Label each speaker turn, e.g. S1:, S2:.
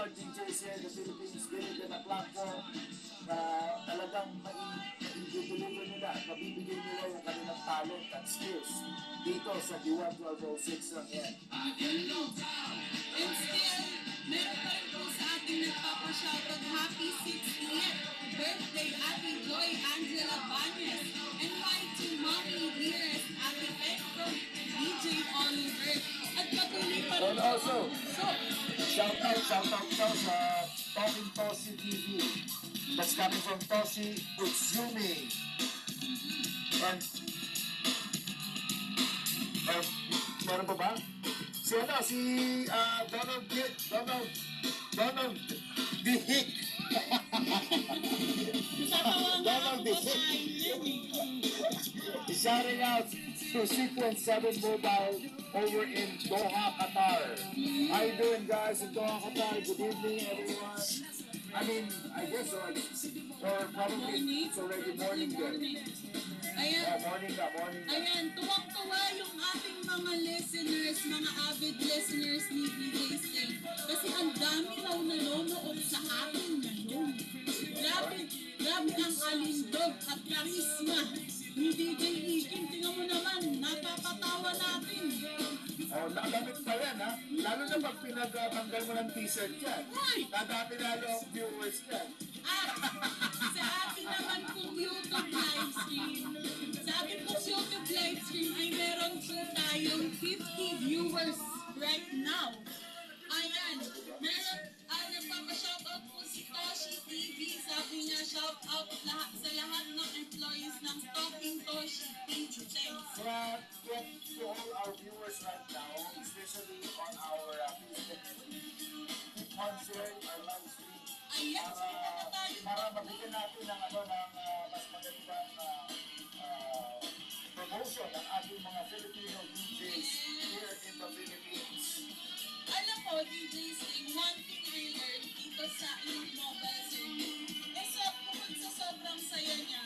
S1: our DJs here in the Philippines, given them a platform na talagang mai-deliver nila at mabibigay nila yung kanilang talent at skills dito sa D1 1206 lang yan.
S2: And still, meron pa rin po sa ating nagpapashoutout happy 60th birthday Ate Joy Angela Bañez and YT Mommy Dearest Ate Pet from DJ Oliver. At patuloy pa rin
S1: And also, shout out sa Talking Toshi TV. That's coming from Toshi Utsumi. And meron pa ba? Si Donald the Hick. Donald the Hick. Shouting out to Sequence 7 Mobile over in Doha, Qatar. How you doing, guys, in Doha, Qatar? Good evening, everyone. I mean, I guess so. Or probably it's already morning there.
S2: Ayan,
S1: Morning.
S2: ayan, tuwang-tuwa yung ating mga listeners, mga avid listeners ni DJ Sting. Kasi ang dami raw nanonood sa atin ngayon. Grabe ang alindog at karisma ni DJ Ikin. Tingnan mo naman, napapatawa natin.
S1: Oh, nagamit pa yan, ha? Lalo na pag pinagtanggal mo ng t-shirt yan. Nadami lalo ang viewers yan.
S2: At sa ating naman pong YouTube livestream, ay meron po tayong 50 viewers right now. Ayan, meron, nagpapa-shoutout po si Toshi TV. Sabi niya, shoutout sa lahat ng employees ng Talking Toshi TV. Thanks.
S1: To all our viewers right now, especially on our Facebook, keep on sharing our live stream.
S2: Ayan,
S1: Para mabigyan natin ng mas magandang promotion ng ating mga Filipino DJs here in the Philippines.
S2: Alam mo, DJ Sting, one thing I learned dito sa inyong mobile survey, bukod sa sobrang saya niya,